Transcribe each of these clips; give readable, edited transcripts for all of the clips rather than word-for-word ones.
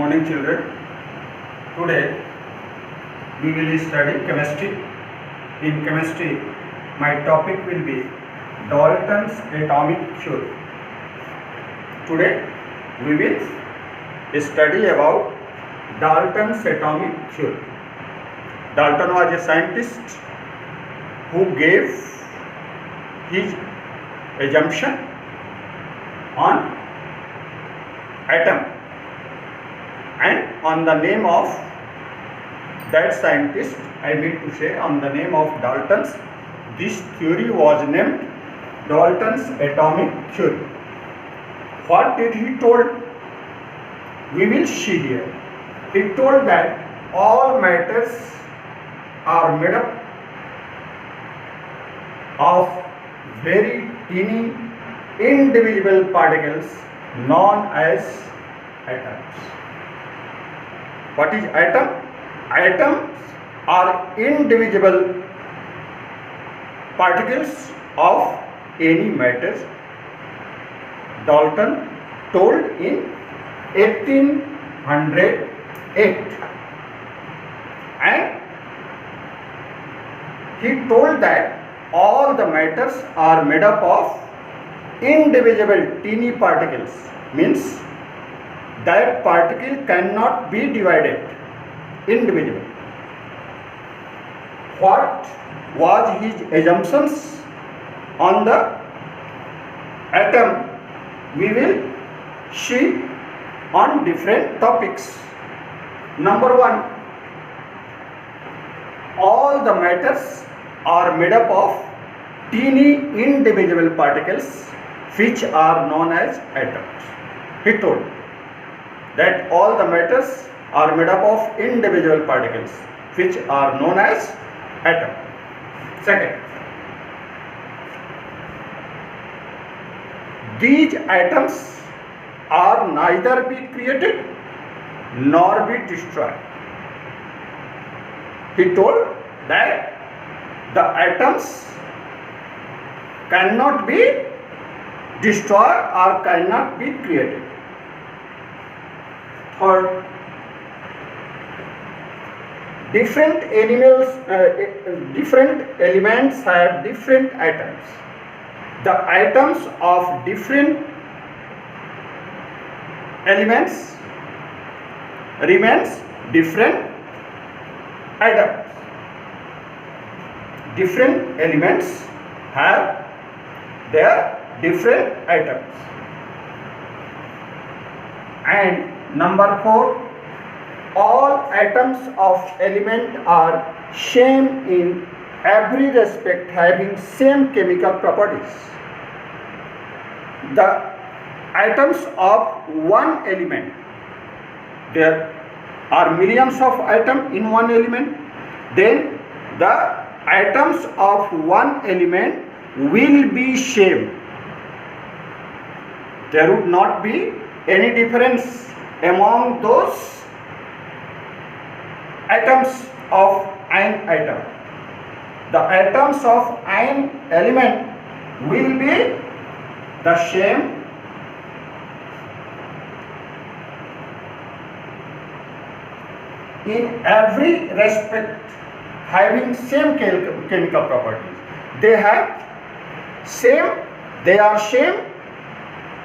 morning, children. Today we will study chemistry. In chemistry, my topic will be Dalton's atomic cure. Today we will study about Dalton's atomic cure. Dalton was a scientist who gave his assumption on atom, and on the name of that scientist, I mean to say on the name of Dalton's, this theory was named Dalton's atomic theory. What did he told? We will see here. He told that all matters are made up of very teeny indivisible particles known as atoms. What is atom? Atoms are indivisible particles of any matter. Dalton told in 1808, and he told that all the matters are made up of indivisible teeny particles, means that particle cannot be divided, indivisible. What was his assumptions on the atom? We will see on different topics. Number one, all the matters are made up of teeny indivisible particles which are known as atoms. He told that all the matters are made up of indivisible particles which are known as atom. Second, these atoms are neither be created nor be destroyed. He told that the atoms cannot be destroyed or cannot be created. Third, different elements have different atoms. The atoms of different elements remains different atoms. Different elements have their different atoms. And number 4, all atoms of element are same in every respect, having same chemical properties. The atoms of one element, there are millions of atoms in one element, then the atoms of one element will be same. There would not be any difference among those atoms of an atom. The atoms of an element will be the same in every respect, having same chemical properties. They are same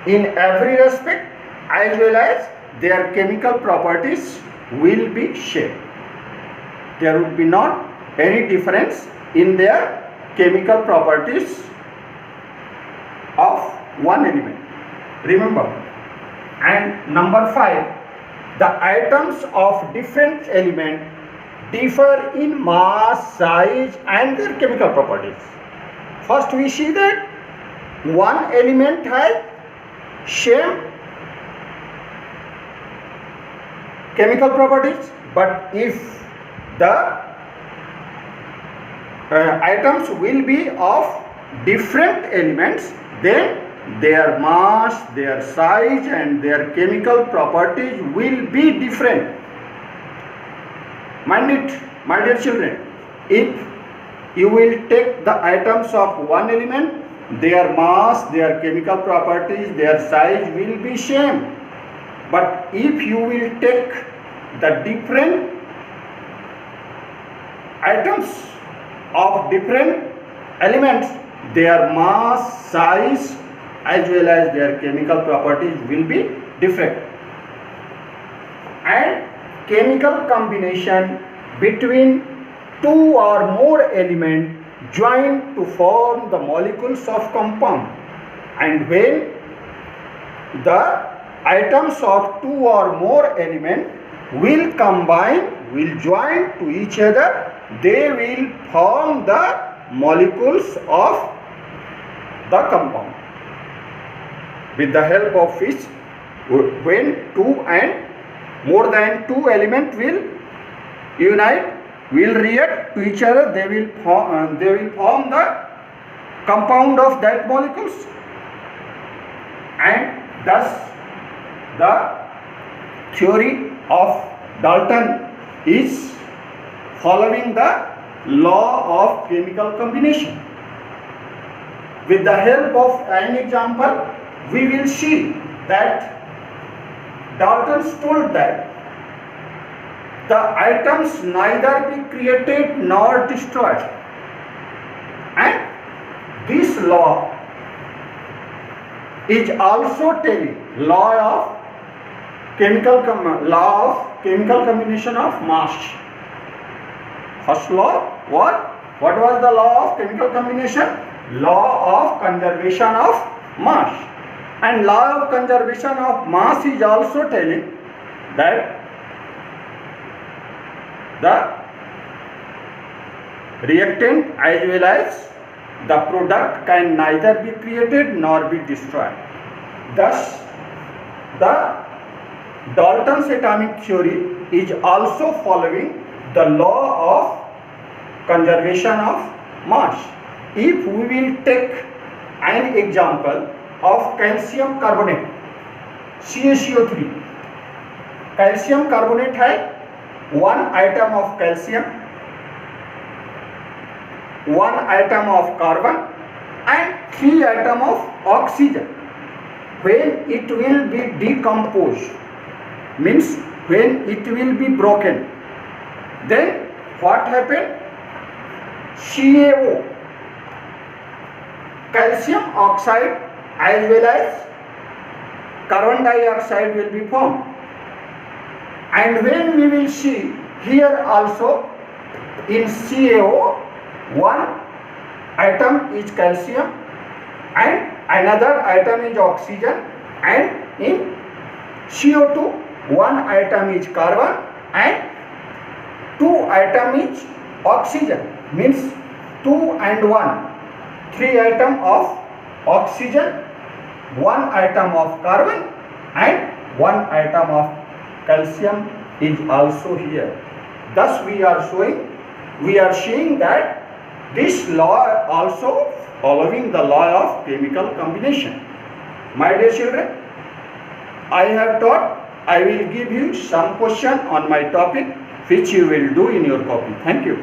in every respect, as well as their chemical properties will be same. There would be not any difference in their chemical properties of one element. Remember. And number 5, the atoms of different elements differ in mass, size and their chemical properties. First we see that one element has same chemical properties, but if the atoms will be of different elements, then their mass, their size and their chemical properties will be different. Mind it, my dear children. If you will take the atoms of one element, their mass, their chemical properties, their size will be same. But if you will take the different atoms of different elements, their mass, size as well as their chemical properties will be different. And chemical combination between two or more elements join to form the molecules of compound, and when the atoms of two or more elements will combine, will join to each other, they will form the molecules of the compound, with the help of which when two and more than two elements will unite, will react to each other, they will form the compound of that molecules. And thus the theory of Dalton is following the law of chemical combination. With the help of an example, we will see that Dalton told that the atoms neither be created nor destroyed, and this law is also telling law of chemical combination of mass. First law, what was the law of chemical combination? Law of conservation of mass. And law of conservation of mass is also telling that the reactant as well as the product can neither be created nor be destroyed. Thus, the Dalton's atomic theory is also following the law of conservation of mass. If we will take an example of calcium carbonate, CaCO3. Calcium carbonate है one atom of calcium, one atom of carbon and three atom of oxygen. When it will be decomposed, means when it will be broken, then what happened? CaO, calcium oxide as well as carbon dioxide will be formed. And when we will see here also in CaO, one atom is calcium and another atom is oxygen, and in CO2 one atom is carbon and two atom is oxygen, means 2 and 1, 3 atom of oxygen, 1 atom of carbon and 1 atom of calcium is also here. Thus we are seeing that this law also following the law of chemical combination. My dear children, I have taught. I will give you some question on my topic which you will do in your copy. Thank you.